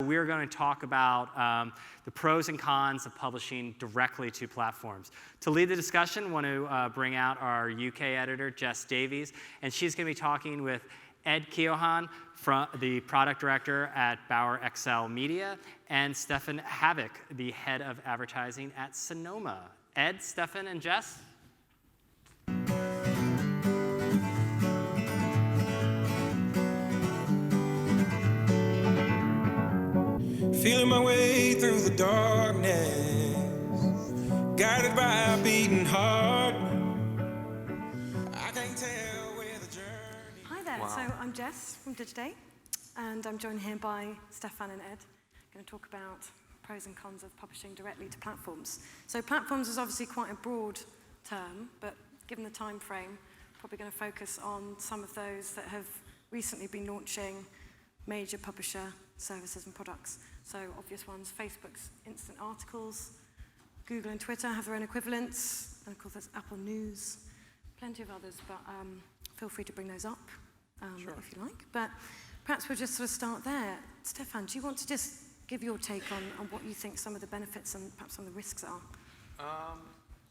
We're going to talk about the pros and cons of publishing directly to platforms. To lead the discussion, I want to bring out our UK editor, Jess Davies, and she's going to be talking with Ed Keohane, the product director at Bauer Xcel Media, and Stefan Havik, the head of advertising at Sanoma. Ed, Stefan, and Jess? Feeling my way through the darkness, guided by a beating heart. I can't tell where the journey. Hi there, so I'm Jess from Digiday, and I'm joined here by Stefan and Ed. I'm going to talk about pros and cons of publishing directly to platforms. So platforms is obviously quite a broad term, but given the time frame, probably going to focus on some of those that have recently been launching major publisher services and products. So obvious ones, Facebook's instant articles, Google and Twitter have their own equivalents, and of course there's Apple News, plenty of others, but feel free to bring those up Sure. if you like. But perhaps we'll just sort of start there. Stefan, do you want to just give your take on what you think some of the benefits and perhaps some of the risks are?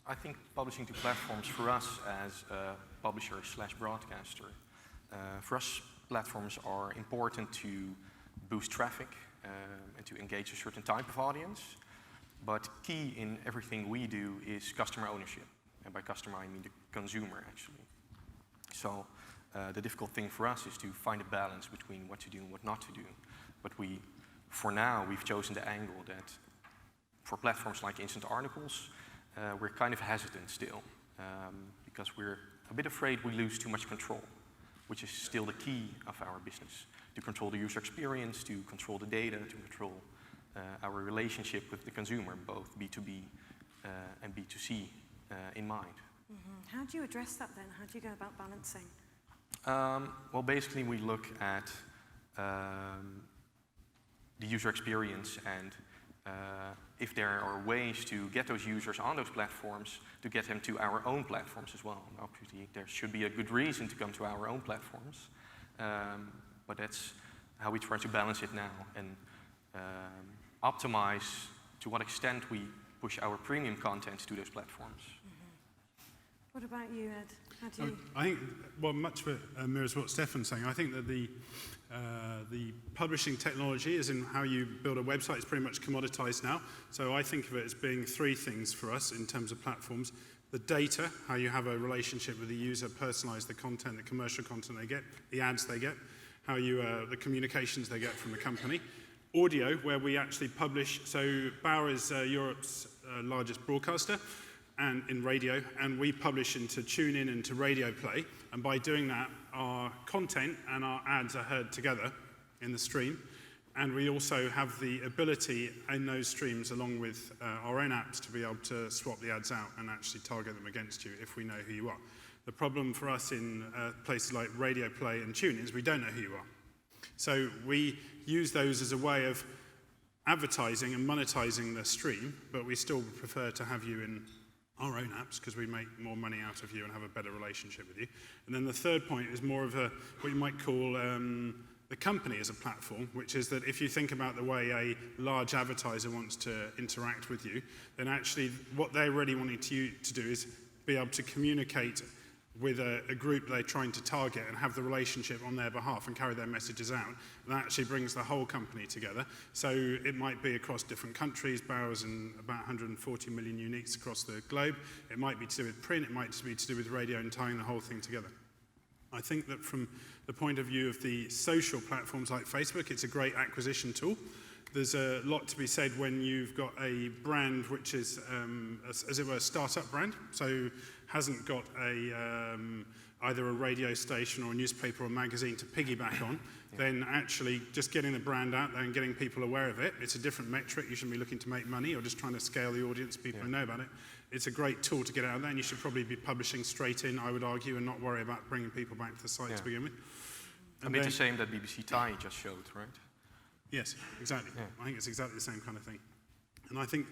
I think publishing to platforms for us as a publisher/broadcaster, for us platforms are important to boost traffic and to engage a certain type of audience. But key in everything we do is customer ownership. And by customer, I mean the consumer, actually. So the difficult thing for us is to find a balance between what to do and what not to do. But for now, we've chosen the angle that for platforms like instant articles, we're kind of hesitant still because we're a bit afraid we lose too much control, which is still the key of our business. To control the user experience, to control the data, to control our relationship with the consumer, both B2B and B2C in mind. Mm-hmm. How do you address that then? How do you go about balancing? Well, basically we look at the user experience and if there are ways to get those users on those platforms, to get them to our own platforms as well. And obviously, there should be a good reason to come to our own platforms, but that's how we try to balance it now and optimize to what extent we push our premium content to those platforms. Mm-hmm. What about you, Ed? How do you... I think, well, much of it mirrors what Stefan's saying. I think that the publishing technology, as in how you build a website, is pretty much commoditized now. So I think of it as being three things for us in terms of platforms. The data, how you have a relationship with the user, personalize the content, the commercial content they get, the ads they get, how you, the communications they get from the company. Audio, where we actually publish, so Bauer is Europe's largest broadcaster, and in radio, and we publish into TuneIn and to Radio Play, and by doing that, our content and our ads are heard together in the stream, and we also have the ability in those streams, along with our own apps, to be able to swap the ads out and actually target them against you if we know who you are. The problem for us in places like Radio Play and TuneIn is we don't know who you are. So we use those as a way of advertising and monetizing the stream, but we still prefer to have you in our own apps because we make more money out of you and have a better relationship with you. And then the third point is more of what you might call the company as a platform, which is that if you think about the way a large advertiser wants to interact with you, then actually what they're really wanting to do is be able to communicate with a group they're trying to target and have the relationship on their behalf and carry their messages out. And that actually brings the whole company together. So it might be across different countries. Bauer's in about 140 million uniques across the globe. It might be to do with print, it might be to do with radio and tying the whole thing together. I think that from the point of view of the social platforms like Facebook, it's a great acquisition tool. There's a lot to be said when you've got a brand which is, as it were, a startup brand, so hasn't got either a radio station or a newspaper or magazine to piggyback on, then actually just getting the brand out there and getting people aware of it, it's a different metric. You shouldn't be looking to make money or just trying to scale the audience, people who know about it. It's a great tool to get out there, and you should probably be publishing straight in, I would argue, and not worry about bringing people back to the site to begin with. A bit the same that BBC Thai just showed, right? Yes, exactly. Yeah. I think it's exactly the same kind of thing. And I think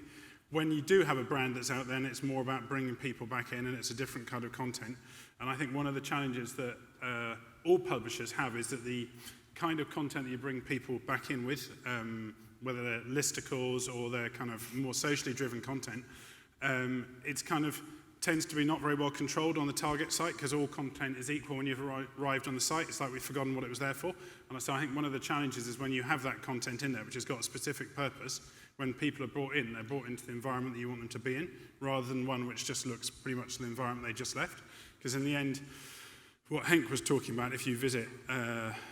when you do have a brand that's out there, and it's more about bringing people back in, and it's a different kind of content. And I think one of the challenges that all publishers have is that the kind of content that you bring people back in with, whether they're listicles or they're kind of more socially driven content, it's kind of tends to be not very well controlled on the target site because all content is equal when you've arrived on the site. It's like we've forgotten what it was there for. And so I think one of the challenges is when you have that content in there, which has got a specific purpose, when people are brought in, they're brought into the environment that you want them to be in, rather than one which just looks pretty much the environment they just left. Because in the end, what Henk was talking about, if you visit,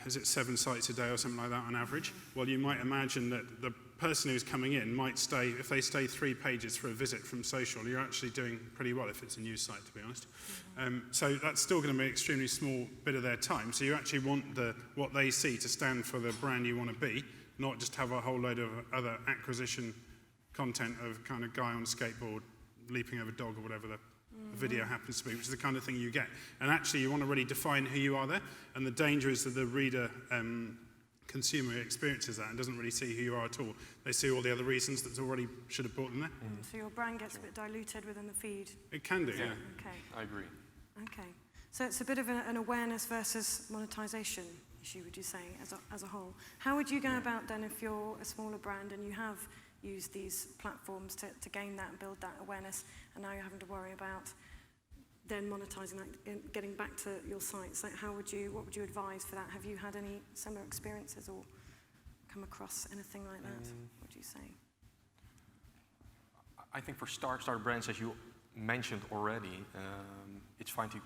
is it 7 sites a day or something like that on average? Well, you might imagine that the person who's coming in might stay, if they stay 3 pages for a visit from social, you're actually doing pretty well if it's a news site, to be honest. So that's still going to be an extremely small bit of their time. So you actually want what they see to stand for the brand you want to be, not just have a whole load of other acquisition content of kind of guy on a skateboard leaping over a dog or whatever the video happens to be, which is the kind of thing you get. And actually you want to really define who you are there, and the danger is that the reader consumer experiences that and doesn't really see who you are at all. They see all the other reasons that already should have brought them there. So your brand gets a bit diluted within the feed? It can do, yeah. Okay. I agree. Okay. So it's a bit of an awareness versus monetization issue, would you say, as a whole? How would you go about then if you're a smaller brand and you have used these platforms to gain that and build that awareness, and now you're having to worry about then monetizing that, getting back to your sites? Like what would you advise for that? Have you had any similar experiences or come across anything like that? What do you say? I think for startup brands, as you mentioned already, it's fine to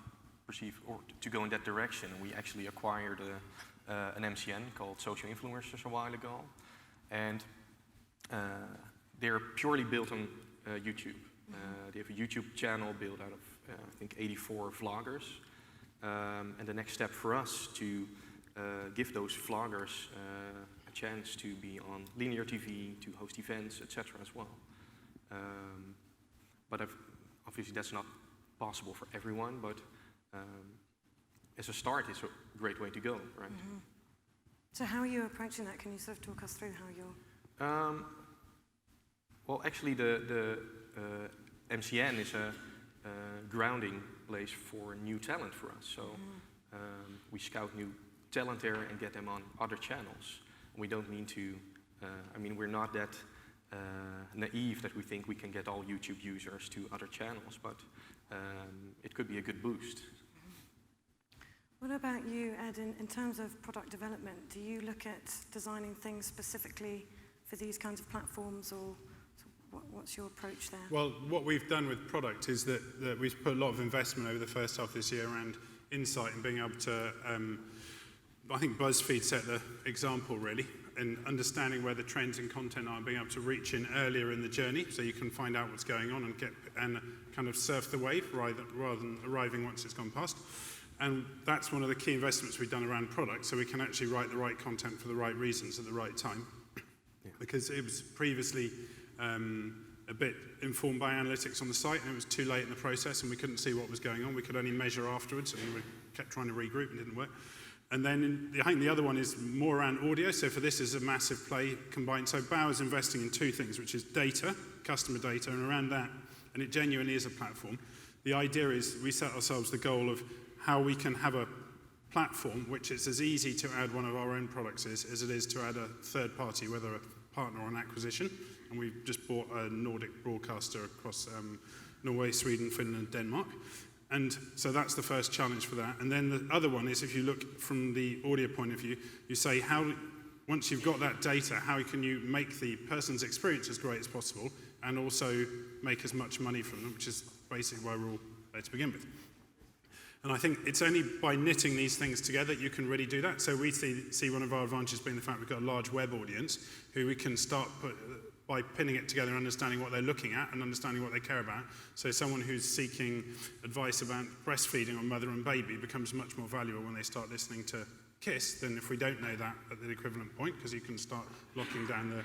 perceive or to go in that direction. We actually acquired an MCN called Social Influencers a while ago, and they're purely built on YouTube. They have a YouTube channel built out of, I think, 84 vloggers. And the next step for us to give those vloggers a chance to be on linear TV, to host events, etc. as well. But obviously that's not possible for everyone, but as a start, it's a great way to go, right? So how are you approaching that? Can you sort of talk us through how you're... Well, actually, the MCN is a grounding place for new talent for us. So we scout new talent there and get them on other channels. We don't mean to, we're not that naive that we think we can get all YouTube users to other channels, but it could be a good boost. What about you, Ed, in terms of product development? Do you look at designing things specifically for these kinds of platforms, or what's your approach there? Well, what we've done with product is that we've put a lot of investment over the first half of this year around insight and being able to, I think BuzzFeed set the example really, in understanding where the trends in content are and being able to reach in earlier in the journey so you can find out what's going on and kind of surf the wave rather than arriving once it's gone past. And that's one of the key investments we've done around product, so we can actually write the right content for the right reasons at the right time. Yeah. Because it was previously a bit informed by analytics on the site, and it was too late in the process, and we couldn't see what was going on. We could only measure afterwards, and we kept trying to regroup and it didn't work. And then I think the other one is more around audio. So for this is a massive play combined. So Bauer's investing in 2 things, which is data, customer data, and around that, and it genuinely is a platform. The idea is we set ourselves the goal of how we can have a platform which is as easy to add one of our own products as it is to add a third party, whether a partner or an acquisition. And we've just bought a Nordic broadcaster across Norway, Sweden, Finland, and Denmark. And so that's the first challenge for that. And then the other one is, if you look from the audio point of view, you say, once you've got that data, how can you make the person's experience as great as possible and also make as much money from them, which is basically why we're all there to begin with. And I think it's only by knitting these things together that you can really do that. So we see one of our advantages being the fact we've got a large web audience who we can start by pinning it together and understanding what they're looking at and understanding what they care about. So someone who's seeking advice about breastfeeding on mother and baby becomes much more valuable when they start listening to KISS than if we don't know that at the equivalent point, because you can start locking down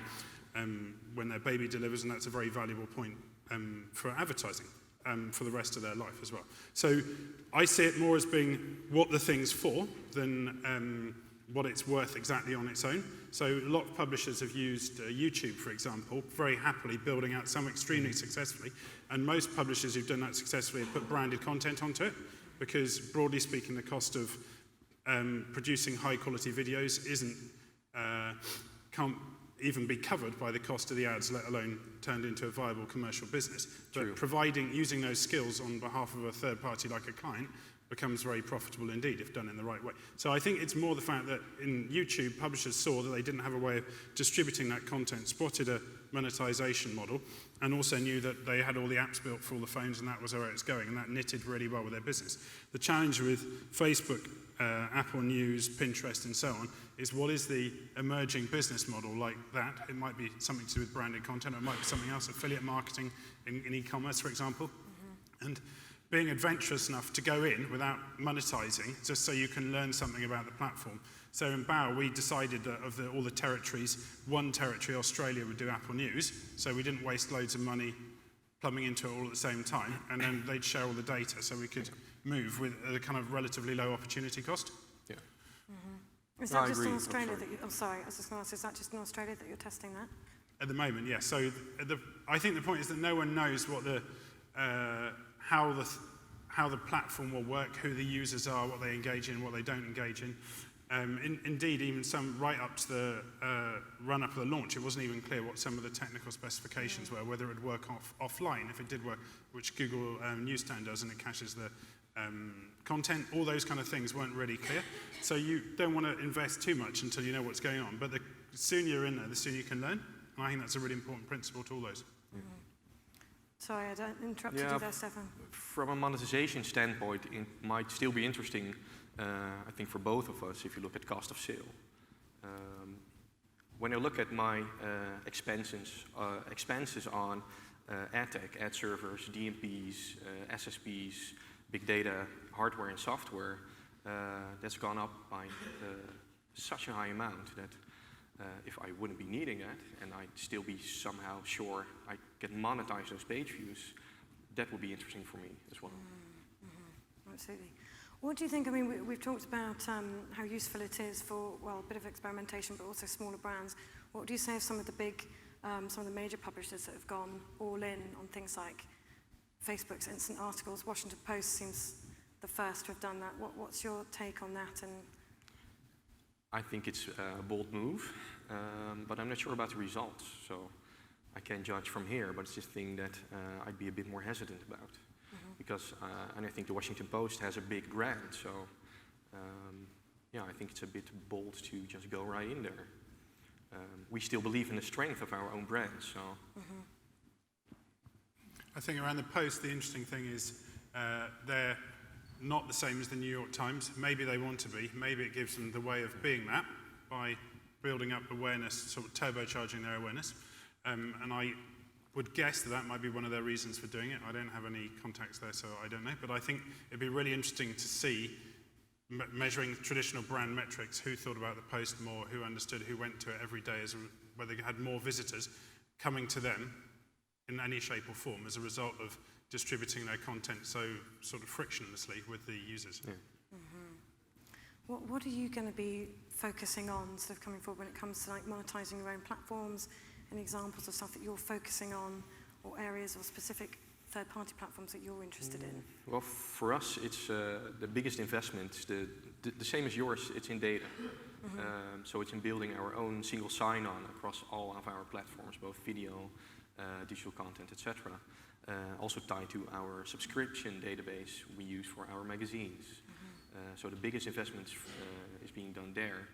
when their baby delivers, and that's a very valuable point for advertising. For the rest of their life as well. So I see it more as being what the thing's for than what it's worth exactly on its own. So a lot of publishers have used YouTube, for example, very happily, building out some extremely successfully. And most publishers who've done that successfully have put branded content onto it, because broadly speaking, the cost of producing high-quality videos can't even be covered by the cost of the ads, let alone turned into a viable commercial business. True. But using those skills on behalf of a third party like a client becomes very profitable indeed if done in the right way. So I think it's more the fact that in YouTube, publishers saw that they didn't have a way of distributing that content, spotted a monetization model, and also knew that they had all the apps built for all the phones and that was where it's going, and that knitted really well with their business. The challenge with Facebook, Apple News, Pinterest, and so on, is what is the emerging business model like that? It might be something to do with branded content, or it might be something else, affiliate marketing in e-commerce, for example. And being adventurous enough to go in without monetizing, just so you can learn something about the platform. So in Bauer, we decided that of all the territories, one territory, Australia, would do Apple News, so we didn't waste loads of money plumbing into it all at the same time, and then they'd share all the data, so we could move with a kind of relatively low opportunity cost. Yeah. Is No, that I just agree. in Australia I'm that you, I'm sorry, I was just going to ask, is that just in Australia that you're testing that? At the moment, yes. So I think the point is that no one knows what how the platform will work, who the users are, what they engage in, what they don't engage in. Indeed, even right up to the run-up of the launch, it wasn't even clear what some of the technical specifications were, whether it would work offline, if it did work, which Google Newsstand does, and it caches the content. All those kind of things weren't really clear. So you don't want to invest too much until you know what's going on. But the sooner you're in there, the sooner you can learn. And I think that's a really important principle to all those. Sorry, I interrupted you there, Stefan. From a monetization standpoint, it might still be interesting, I think, for both of us, if you look at cost of sale. When I look at my expenses on ad tech, ad servers, DMPs, SSPs, big data, hardware and software, that's gone up by such a high amount that if I wouldn't be needing it, and I'd still be somehow sure I can monetize those page views, that would be interesting for me as well. Absolutely. What do you think, I mean, we've talked about how useful it is for, well, a bit of experimentation, but also smaller brands. What do you say of some of the big, some of the major publishers that have gone all in on things like Facebook's instant articles? Washington Post seems the first to have done that. What's your take on that? And I think it's a bold move, but I'm not sure about the results, so I can't judge from here, but it's just a thing that I'd be a bit more hesitant about. Because, and I think the Washington Post has a big brand, so yeah, I think it's a bit bold to just go right in there. We still believe in the strength of our own brand, so. I think around the Post, the interesting thing is they're not the same as the New York Times. Maybe they want to be. Maybe it gives them the way of being that by building up awareness, sort of turbocharging their awareness. And I would guess that that might be one of their reasons for doing it. I don't have any contacts there, so I don't know. But I think it'd be really interesting to see, measuring traditional brand metrics, who thought about the Post more, who understood, who went to it every day, whether they had more visitors coming to them in any shape or form as a result of distributing their content so sort of frictionlessly with the users. Yeah. what are you going to be focusing on sort of coming forward when it comes to like monetizing your own platforms? Any examples of stuff that you're focusing on, or areas or specific third-party platforms that you're interested in? Well, for us, it's the biggest investment, the same as yours, it's in data. So it's in building our own single sign-on across all of our platforms, both video, digital content, etc. Also tied to our subscription database we use for our magazines. So the biggest investment is being done there.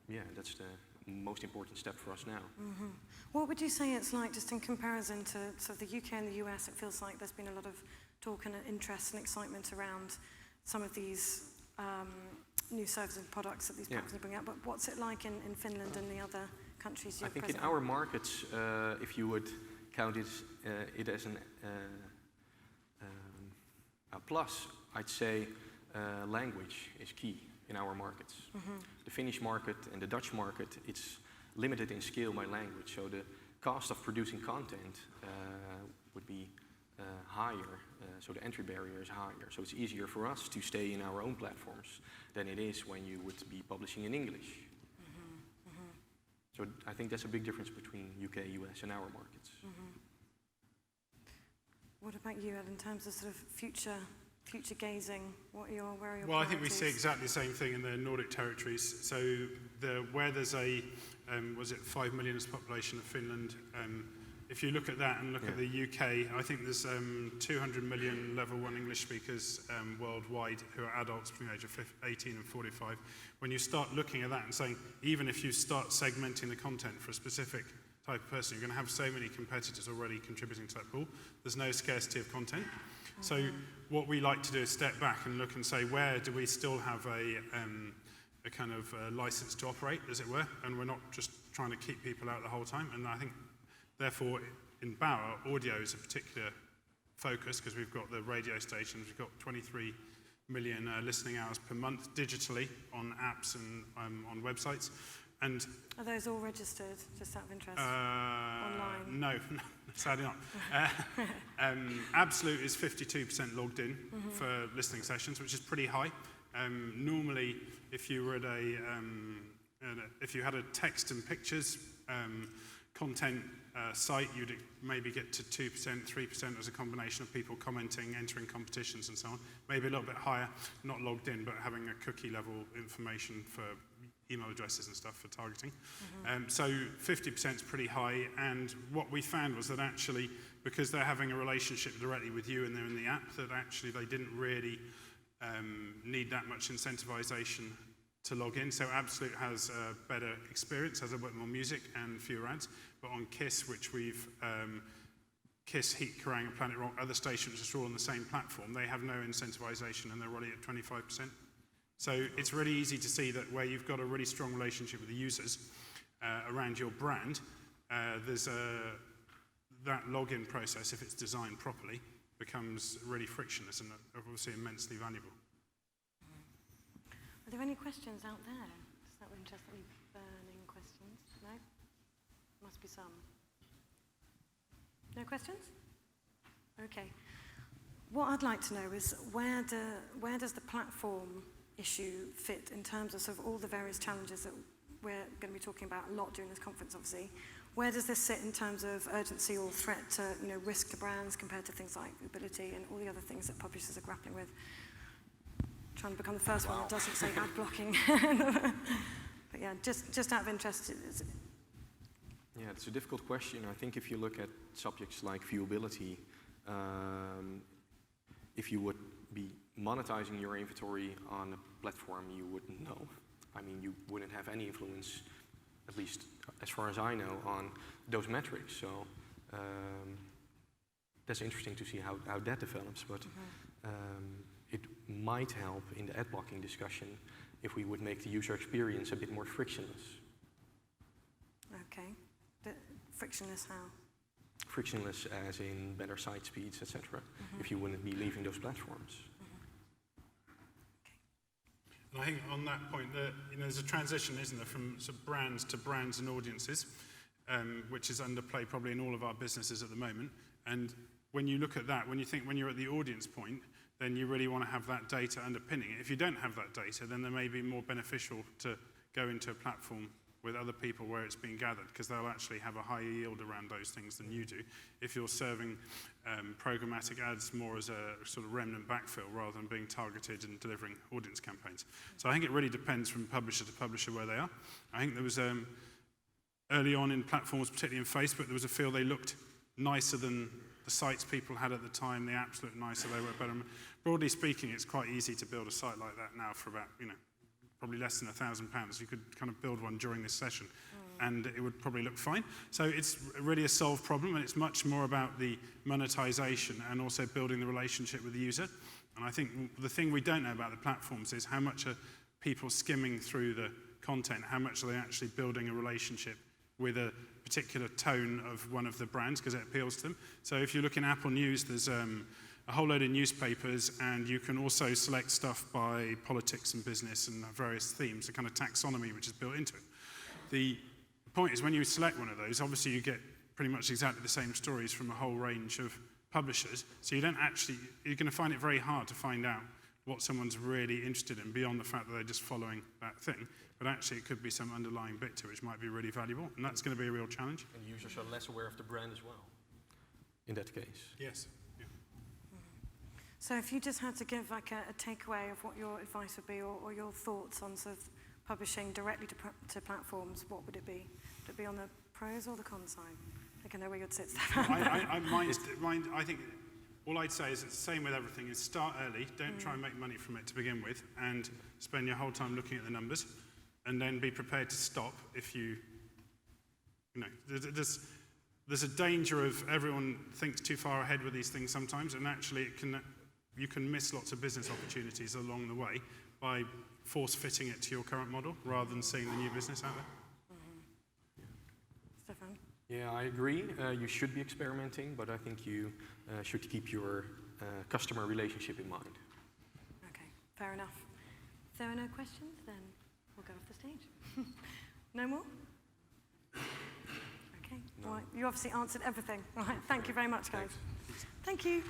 Yeah, that's the most important step for us now. What would you say it's like, just in comparison to sort of the UK and the US? It feels like there's been a lot of talk and interest and excitement around some of these new services and products that these platforms bring out. But what's it like in Finland and the other countries you're I think present in our markets, if you would count it as a plus, I'd say language is key in our markets. The Finnish market and the Dutch market, it's limited in scale by language, so the cost of producing content would be higher, so the entry barrier is higher. So it's easier for us to stay in our own platforms than it is when you would be publishing in English. So I think that's a big difference between UK, US and our markets. What about you, Ed, in terms of sort of future future gazing? Where are your Well, I think we priorities? see exactly the same thing in the Nordic territories. So where there's a, was it 5 million as population of Finland, if you look at that and look at the UK, I think there's 200 million level 1 English speakers worldwide who are adults between the age of 18 and 45. When you start looking at that and saying, even if you start segmenting the content for a specific type of person, you're going to have so many competitors already contributing to that pool. There's no scarcity of content. So what we like to do is step back and look and say, where do we still have a kind of license to operate, as it were, and we're not just trying to keep people out the whole time. And I think, therefore, in Bauer, audio is a particular focus because we've got the radio stations, we've got 23 million listening hours per month digitally on apps and on websites. And Are those all registered, just out of interest? Online? No, sadly not. Absolute is 52% logged in for listening sessions, which is pretty high. Normally, if you were at if you had a text and pictures content site, you'd maybe get to 2%, 3% as a combination of people commenting, entering competitions and so on. Maybe a little bit higher, not logged in, but having a cookie level information for email addresses and stuff for targeting. So 50% is pretty high, and what we found was that actually, because they're having a relationship directly with you and they're in the app, that actually they didn't really need that much incentivization to log in. So Absolute has a better experience, has a bit more music and fewer ads, but on KISS, which we've KISS, Heat, Kerrang, and Planet Rock, other stations which are all on the same platform, they have no incentivization and they're already at 25%. So it's really easy to see that where you've got a really strong relationship with the users around your brand, there's that login process, if it's designed properly, becomes really frictionless and obviously immensely valuable. Are there any questions out there? Does that interest any burning questions? No? Must be some. No questions? Okay. What I'd like to know is where does the platform issue fit in terms of sort of all the various challenges that we're going to be talking about a lot during this conference, obviously. Where does this sit in terms of urgency or threat to, risk to brands compared to things like mobility and all the other things that publishers are grappling with? Trying to become the first one that doesn't say ad blocking. But yeah, just out of interest. Yeah, it's a difficult question. I think if you look at subjects like viewability, if you would be monetizing your inventory on a platform, you wouldn't know. I mean, you wouldn't have any influence, at least as far as I know, on those metrics. So that's interesting to see how that develops. But it might help in the ad blocking discussion if we would make the user experience a bit more frictionless. Okay. Frictionless how? Frictionless as in better site speeds, etc. If you wouldn't be leaving those platforms. And I think on that point, there's a transition, isn't there, from sort of brands to brands and audiences, which is underplay probably in all of our businesses at the moment. And when you look at that, when you're at the audience point, then you really want to have that data underpinning it. If you don't have that data, then it may be more beneficial to go into a platform with other people where it's being gathered, because they'll actually have a higher yield around those things than you do. If you're serving programmatic ads more as a sort of remnant backfill rather than being targeted and delivering audience campaigns. So I think it really depends from publisher to publisher where they are. I think there was early on in platforms, particularly in Facebook, there was a feel they looked nicer than the sites people had at the time, the apps looked nicer, they were better. Broadly speaking, it's quite easy to build a site like that now for about, probably less than £1,000. You could kind of build one during this session and it would probably look fine. So it's really a solved problem, and it's much more about the monetization and also building the relationship with the user. And I think the thing we don't know about the platforms is how much are people skimming through the content, how much are they actually building a relationship with a particular tone of one of the brands because it appeals to them. So if you look in Apple News, there's a whole load of newspapers, and you can also select stuff by politics and business and various themes, a kind of taxonomy which is built into it. The point is, when you select one of those, obviously you get pretty much exactly the same stories from a whole range of publishers, so you're going to find it very hard to find out what someone's really interested in beyond the fact that they're just following that thing. But actually it could be some underlying bit to it which might be really valuable, and that's going to be a real challenge. And users are less aware of the brand as well, in that case. Yes. So if you just had to give like a takeaway of what your advice would be, or your thoughts on sort of publishing directly to platforms, what would it be? Would it be on the pros or the cons side? I think I know where you'd sit, Stefan. I think all I'd say is it's the same with everything, is start early, don't try and make money from it to begin with, and spend your whole time looking at the numbers, and then be prepared to stop if you know, there's a danger of everyone thinks too far ahead with these things sometimes, and actually you can miss lots of business opportunities along the way by force-fitting it to your current model rather than seeing the new business out there. Stefan? Yeah, I agree. You should be experimenting, but I think you should keep your customer relationship in mind. Okay, fair enough. If there are no questions, then we'll go off the stage. No more? Okay, no. All right. You obviously answered everything. All right, thank you very much, guys. Thanks. Thank you.